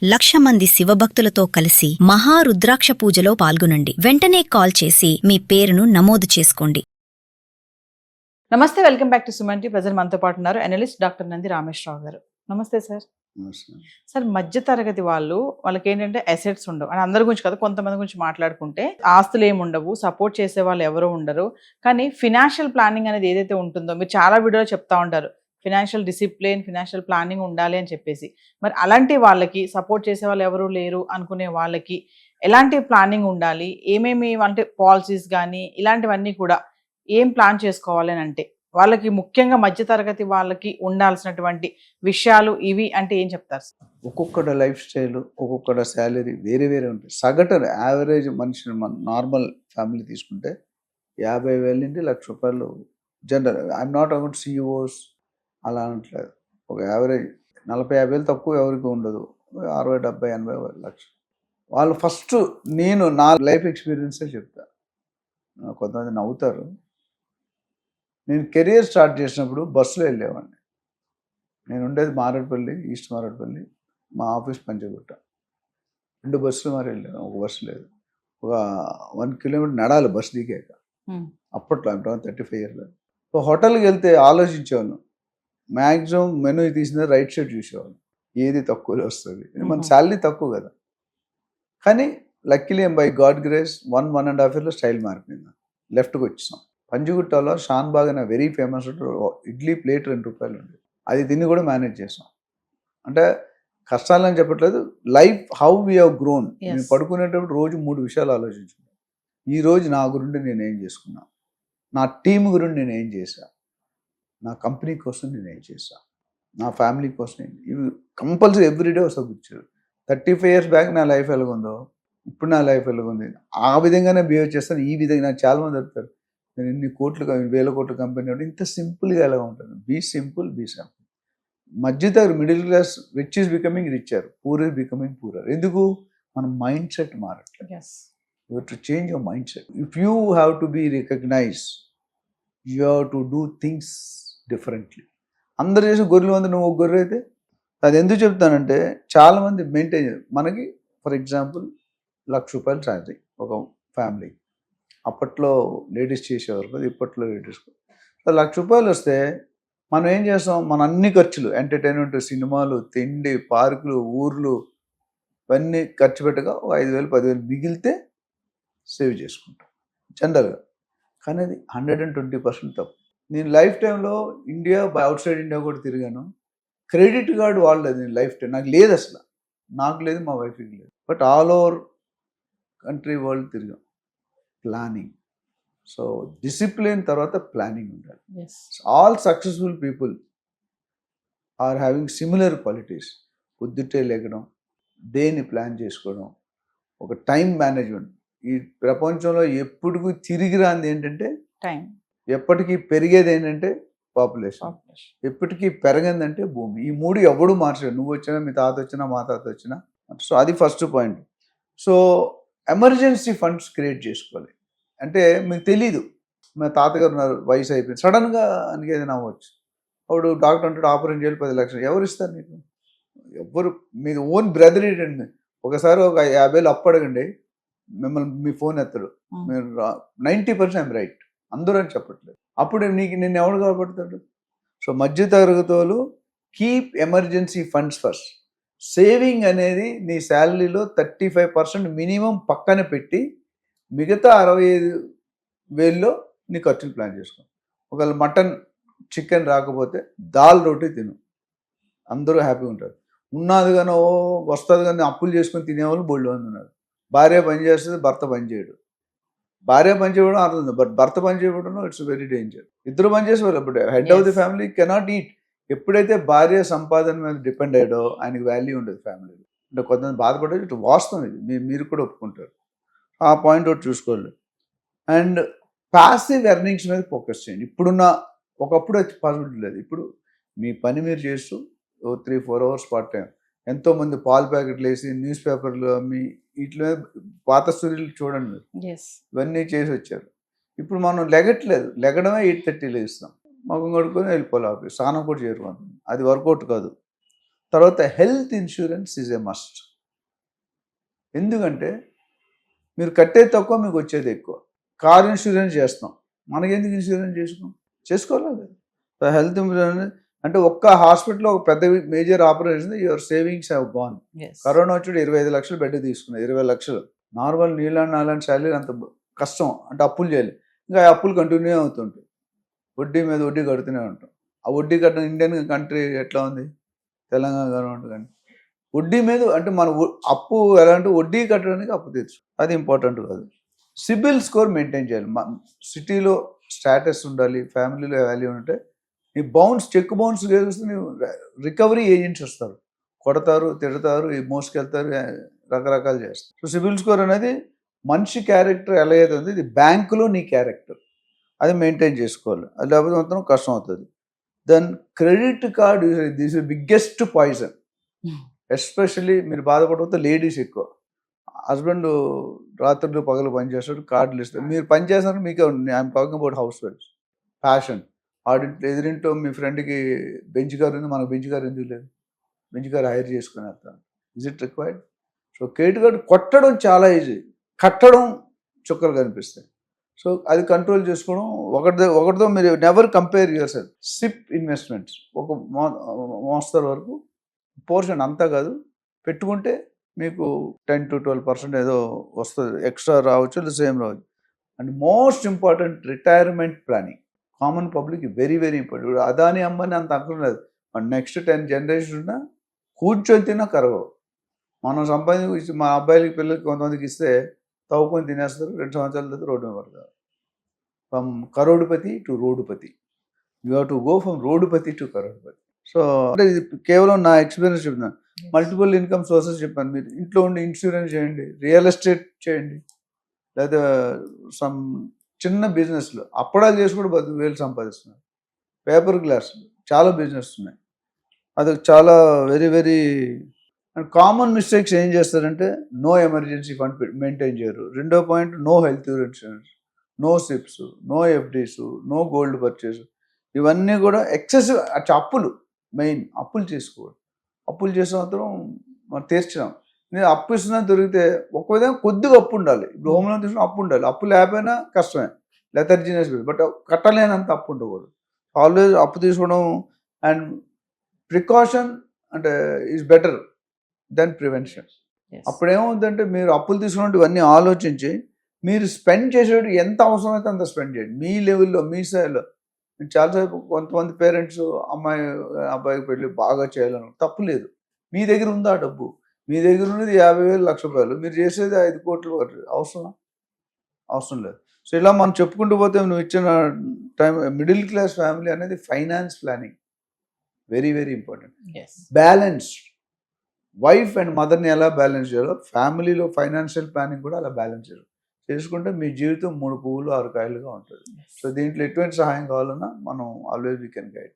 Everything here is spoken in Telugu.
1,00,000 మంది శివభక్తులతో కలిసి మహారుద్రాక్ష పూజలో పాల్గొనండి. వెంటనే కాల్ చేసి మీ పేరును నమోదు చేసుకోండి. నమస్తే, welcome back to Suman T. ప్రజలు మనతో పాటు ఉన్నారు అనలిస్ట్ డాక్టర్ నంది రామేశ్వరరావు గారు. నమస్తే సార్. సార్, మధ్య తరగతి వాళ్ళకి ఏంటంటే అసెట్స్ ఉండవు అని అందరి గురించి కదా, కొంతమంది గురించి మాట్లాడుకుంటే ఆస్తులు ఏమి ఉండవు, సపోర్ట్ చేసే వాళ్ళు ఎవరు ఉండరు. కానీ ఫినాన్షియల్ ప్లానింగ్ అనేది ఏదైతే ఉంటుందో, మీరు చాలా వీడియోలో చెప్తా ఉంటారు ఫినాన్షియల్ డిసిప్లిన్, ఫినాన్షియల్ ప్లానింగ్ ఉండాలి అని చెప్పేసి. మరి అలాంటి వాళ్ళకి, సపోర్ట్ చేసే వాళ్ళు ఎవరు లేరు అనుకునే వాళ్ళకి ఎలాంటి ప్లానింగ్ ఉండాలి, ఏమేమి అంటే పాలసీస్ కానీ ఇలాంటివన్నీ కూడా ఏం ప్లాన్ చేసుకోవాలి అని అంటే వాళ్ళకి, ముఖ్యంగా మధ్యతరగతి వాళ్ళకి ఉండాల్సినటువంటి విషయాలు ఇవి అంటే ఏం చెప్తారు? ఒక్కొక్కటి లైఫ్ స్టైల్, ఒక్కొక్కటి శాలరీ వేరే వేరే ఉంటాయి. సగటున యావరేజ్ మనిషిని మన నార్మల్ ఫ్యామిలీ తీసుకుంటే 50,000 నుండి ₹1,00,000 general. I'm not about CEOs అలా అనట్లేదు. ఒక యావరేజ్ 40,000-50,000 తక్కువ ఎవరికి ఉండదు. 60, 70, 80 లక్షలు. వాళ్ళు ఫస్ట్, నేను నా లైఫ్ ఎక్స్పీరియన్సే చెప్తా. కొంతమంది నవ్వుతారు. నేను కెరియర్ స్టార్ట్ చేసినప్పుడు బస్సులో వెళ్ళేవాడిని. నేను ఉండేది మారేడుపల్లి, ఈస్ట్ మారేడుపల్లి. మా ఆఫీస్ పంచగుట్ట. 2 బస్సులు మరి వెళ్ళాను, ఒక బస్సు లేదు. ఒక 1 కిలోమీటర్ నడాలి బస్సు దిగాక. అప్పట్లో 35 ఇయర్లో. హోటల్కి వెళ్తే ఆలోచించేవాళ్ళు. మ్యాక్సిమం మెనూ తీసిన రైట్ సైడ్ చూసేవాళ్ళు, ఏది తక్కువలో వస్తుంది. మన శాలరీ తక్కువ కదా. కానీ లక్కీలీ బై గాడ్ గ్రేస్ 1.5 ఇయర్లో స్టైల్ మారిపోయింది. లెఫ్ట్కి వచ్చేసాం. పంజగుట్టలో షాన్బాగ్ అనే వెరీ ఫేమస్ ఇడ్లీ ప్లేట్ ₹2 ఉండేది. అది తిని కూడా మేనేజ్ చేసాం. అంటే కష్టాలని చెప్పట్లేదు, life how we have grown. నేను పడుకునేటప్పుడు రోజు 3 విషయాలు ఆలోచించుకున్నాను. ఈరోజు నా గురించి నేను ఏం చేసుకున్నా, నా టీం గురించి నేను ఏం చేశా, నా కంపెనీ కోసం నేను ఏం చేశా, నా ఫ్యామిలీ కోసం ఇవి కంపల్సరీ ఎవ్రీడే వస్తా కూర్చోరు. 35 ఇయర్స్ బ్యాక్ నా లైఫ్ ఎలాగుందో ఇప్పుడు నా లైఫ్ ఎలాగుంది, ఆ విధంగానే బిహేవ్ చేస్తాను. ఈ విధంగా నాకు చాలామంది చెప్తారు, నేను ఇన్ని కోట్లు, 1,000 కోట్ల కంపెనీ ఇంత సింపుల్గా ఎలా ఉంటుంది. Be simple, be simple. మధ్యతరగతి middle class rich is becoming richer, poor is becoming poorer. ఎందుకు? మన మైండ్ సెట్ మారట్లేదు. You have to change your mind set. If you have to be recognise, you have to do things differently. అందరు చేసి గొర్రెలు మంది నువ్వు ఒక గొర్రె అయితే, అది ఎందుకు చెప్తానంటే చాలామంది మెయింటైన్ చేయాలి. మనకి ఫర్ ఎగ్జాంపుల్ ₹1,00,000 శాలరీ ఒక ఫ్యామిలీ. అప్పట్లో లేడీస్ చేసేవారు కదా, ఇప్పట్లో లేడీస్. ₹1,00,000 వస్తే మనం ఏం చేస్తాం, మన అన్ని ఖర్చులు, ఎంటర్టైన్మెంట్, సినిమాలు, తిండి, పార్కులు, ఊర్లు ఇవన్నీ ఖర్చు పెట్టగా 5,000, 10,000 మిగిలితే సేవ్ చేసుకుంటాం జనరల్గా. కానీ అది 120% తప్పు. నేను లైఫ్ టైంలో ఇండియా, అవుట్ సైడ్ ఇండియా కూడా తిరిగాను. క్రెడిట్ కార్డు వాడలేదు నేను లైఫ్ టైం. నాకు లేదు, అసలు నాకు లేదు, మా వైఫ్కి లేదు. But all over country, world తిరిగాం. ప్లానింగ్. సో డిసిప్లిన్ తర్వాత ప్లానింగ్ ఉండాలి. All successful people are having similar qualities. పొద్దుటే లేకడం, దేన్ని ప్లాన్ చేసుకోవడం, ఒక టైం మేనేజ్మెంట్. ఈ ప్రపంచంలో ఎప్పటికీ తిరిగి రాంది ఏంటంటే టైం. ఎప్పటికీ పెరిగేది ఏంటంటే పాపులేషన్. ఎప్పటికీ పెరగందంటే భూమి. ఈ 3 ఎవడు మార్చాడు. నువ్వు వచ్చినా, మీ తాత వచ్చినా, మా తాత వచ్చినా. సో అది first point. So emergency funds create చేసుకోవాలి. అంటే మీకు తెలీదు, మా తాతగారు ఉన్నారు, వయసు అయిపోయింది, సడన్గా అందుకే ఏదైనా అవ్వచ్చు. అప్పుడు డాక్టర్ అంటాడు ఆపరేషన్ చేయాలి, 10 లక్షలు. ఎవరు ఇస్తారు నీకు? ఎవరు? మీరు ఓన్ బ్రదర్ ఏంటండి. ఒకసారి ఒక 50,000 అప్పు అడగండి, మిమ్మల్ని మీ ఫోన్ ఎత్తడు. మీరు 90% ఐమ్ రైట్, అందరూ అని చెప్పట్లేదు. అప్పుడు నిన్ను ఎవడు కాపాడుతాడు? సో మధ్య తరగతి వాళ్ళు keep emergency funds first. Saving అనేది నీ శాలరీలో 35% మినిమం పక్కన పెట్టి, మిగతా 65,000లో నీ ఖర్చులు ప్లాన్ చేసుకో. ఒకవేళ మటన్, చికెన్ రాకపోతే దాల్ రోటీ తిను, అందరూ హ్యాపీగా ఉంటారు. ఉన్నది కానీ వస్తుంది కానీ అప్పులు చేసుకొని తినేవాళ్ళు బోల్డ్ మంది ఉన్నారు. భార్య పని చేస్తుంది, భర్త పని చేయడు. భార్య పని చేయడం అర్థం, బట్ భర్త పని చేయడం ఇట్స్ వెరీ డేంజర్. ఇద్దరు పని చేసేవాళ్ళు. ఇప్పుడు head of the family cannot eat. ఎప్పుడైతే భార్య సంపాదన మీద డిపెండ్ అయ్యాడో ఆయనకి వాల్యూ ఉండదు ఫ్యామిలీలో. అంటే కొంతమంది బాధపడేది ఇటు వాస్తవం, ఇది మీరు కూడా ఒప్పుకుంటారు. ఆ పాయింట్ ఒకటి చూసుకోవాలి. అండ్ ప్యాసివ్ ఎర్నింగ్స్ మీద ఫోకస్ చేయండి. ఇప్పుడున్న, ఒకప్పుడు అది పాసిబిలిటీ లేదు. ఇప్పుడు మీ పని మీరు చేస్తూ 3-4 అవర్స్ పార్ట్ టైం. ఎంతోమంది పాల ప్యాకెట్లు వేసి, న్యూస్ పేపర్లు అమ్మి, వీటిలో పాత స్టోరీలు చూడండి, ఇవన్నీ చేసి వచ్చారు. ఇప్పుడు మనం లెగట్లేదు. లెగడమే 8:30 లేస్తాం, మగం కడుక్కొని వెళ్ళిపోవాలి ఆఫీస్, స్నానం కూడా చేరుకుంటుంది. అది వర్కౌట్ కాదు. తర్వాత health insurance is a must. ఎందుకంటే మీరు కట్టేది తక్కువ, మీకు వచ్చేది ఎక్కువ. కార్ ఇన్సూరెన్స్ చేస్తాం, మనకెందుకు ఇన్సూరెన్స్ చేసుకోలేదు. హెల్త్ ఇన్సూరెన్స్ అంటే ఒక్క హాస్పిటల్లో ఒక పెద్ద major operation your savings have gone. Corona వచ్చి 25 లక్షలు బెడ్ తీసుకున్నాయి, 20 లక్షలు. నార్మల్ నాలాంటి శాలరీ అంత కష్టం, అంటే అప్పులు చేయాలి. ఇంకా ఆ అప్పులు కంటిన్యూ అవుతుంటాయి, వడ్డీ మీద వడ్డీ కడుతూనే ఉంటాం. ఆ వడ్డీ కట్టడం ఇండియన్ కంట్రీ ఎట్లా ఉంది, తెలంగాణ గవర్నమెంట్ కానీ వడ్డీ మీద, అంటే మన అప్పు ఎలా అంటే వడ్డీ కట్టడానికి అప్పు తీర్చు, అది ఇంపార్టెంట్ కాదు. సిబిల్ స్కోర్ మెయింటైన్ చేయాలి. సిటీలో స్టేటస్ ఉండాలి, ఫ్యామిలీలో వాల్యూ ఉంటే నీ చెక్ బౌన్స్ చేస్తే నీవు రికవరీ ఏజెంట్స్ వస్తారు, కొడతారు, తిడతారు, మోసుకెళ్తారు, రకరకాలు చేస్తారు. సో సిబిల్ స్కోర్ అనేది మనిషి క్యారెక్టర్ ఎలా అయితే ఉంది, ఇది బ్యాంకులో నీ క్యారెక్టర్, అది మెయింటైన్ చేసుకోవాలి. అది లేకపోతే మాత్రం కష్టం అవుతుంది. Then credit card this biggest poison. Especially మీరు బాధపడకపోతే లేడీస్ ఎక్కువ. హస్బెండ్ రాత్రులు పగలు పనిచేస్తాడు, కార్డులు ఇస్తారు, మీరు పని చేస్తారు, మీకే ఉంది. I'm talking about house wives. Passion, ఎదురింటో మీ ఫ్రెండ్కి బెంచ్ కార్ ఉంది, మనకు బెంచ్ కార్ ఎందుకు లేదు, బెంచ్ కార్ హైర్ చేసుకుని వెళ్తాను. Is it required? So credit card కొట్టడం చాలా ఈజీ, కట్టడం చుక్కలు కనిపిస్తాయి. సో అది కంట్రోల్ చేసుకోవడం. ఒకటితో మీరు never compare your self. SIP investments ఒక మోస్తరు వరకు, పోర్షన్ అంతా కాదు, పెట్టుకుంటే మీకు 10 to 12% ఏదో వస్తుంది, ఎక్స్ట్రా రావచ్చు, లేదా సేమ్ రావచ్చు. And most important retirement planning. Common public very very important. Adani అమ్మని అంత అక్కర్లేదు లేదు, మన నెక్స్ట్ 10 generations ఉన్నా కూర్చొని తిన్నా కరగవు. మనం సంపాదించి మా అబ్బాయిలకి పిల్లలకి కొంతమందికి ఇస్తే తవ్వుకొని తినేస్తారు, 2 సంవత్సరాల తర్వాత రోడ్డు మీద పడతారు. ఫ్రమ్ కరోడుపతి టు రోడ్డుపతి, you have to go from రోడ్డుపతి టు కరోడుపతి. సో అంటే ఇది కేవలం నా ఎక్స్పీరియన్స్ చెప్తున్నాను. మల్టిపుల్ ఇన్కమ్ సోర్సెస్ చెప్పాను. మీరు ఇంట్లో ఉండి ఇన్సూరెన్స్ చేయండి, రియల్ ఎస్టేట్ చేయండి, లేదా సమ్ చిన్న బిజినెస్లు అప్పడాలు చేసి కూడా 10,000 సంపాదిస్తున్నారు. పేపర్ గ్లాస్ చాలా బిజినెస్ ఉన్నాయి. అది చాలా very very and common mistakes ఏం చేస్తారంటే నో ఎమర్జెన్సీ ఫండ్ మెయింటైన్ చేయరు. రెండో point no health insurance, no SIPs, no FDs, no gold purchase. ఇవన్నీ కూడా ఎక్సెసివ్. అప్పులు మెయిన్, అప్పులు చేసుకోవాలి. అప్పులు చేసిన మాత్రం మనం తీర్చినాం. నేను అప్పు ఇస్తున్నా దొరికితే ఒక విధంగా కొద్దిగా అప్పు ఉండాలి. ఇప్పుడు హోమ్ లోన్ తీసుకున్న అప్పు ఉండాలి, అప్పు లేకపోయినా కష్టమే, లెథర్జీనస్, బట్ కట్టలేనంత అప్పు ఉండకూడదు. ఆల్వేస్ అప్పు తీసుకోవడం అండ్ ప్రికాషన్ అంటే ఈజ్ బెటర్ దెన్ ప్రివెన్షన్. అప్పుడు ఏమవుతుందంటే మీరు అప్పులు తీసుకున్నట్టు ఇవన్నీ ఆలోచించి మీరు స్పెండ్ చేసేటప్పుడు ఎంత అవసరమైతే అంత స్పెండ్ చేయండి, మీ లెవెల్లో, మీ స్థాయిలో. చాలాసేపు కొంతమంది పేరెంట్స్ అమ్మాయి అబ్బాయికి పెళ్ళి బాగా చేయాలని, తప్పు లేదు. మీ దగ్గర ఉందా డబ్బు, మీ దగ్గర ఉన్నది 50,000 ₹1,00,000, మీరు చేసేది 5 కోట్లు అవసరం లేదు. సో ఇలా మనం చెప్పుకుంటూ పోతే నువ్వు ఇచ్చిన టైం, మిడిల్ క్లాస్ ఫ్యామిలీ అనేది finance planning very very important. Balance, wife and మదర్ని ఎలా బ్యాలెన్స్ చేయాలో ఫ్యామిలీలో ఫైనాన్షియల్ ప్లానింగ్ కూడా అలా బ్యాలెన్స్ చేయాలి. చేసుకుంటే మీ జీవితం 3 పువ్వులు 6 కాయలుగా ఉంటుంది. సో దీంట్లో ఎటువంటి సహాయం కావాలన్నా మనం ఆల్వేస్ వీ కెన్ గైడ్.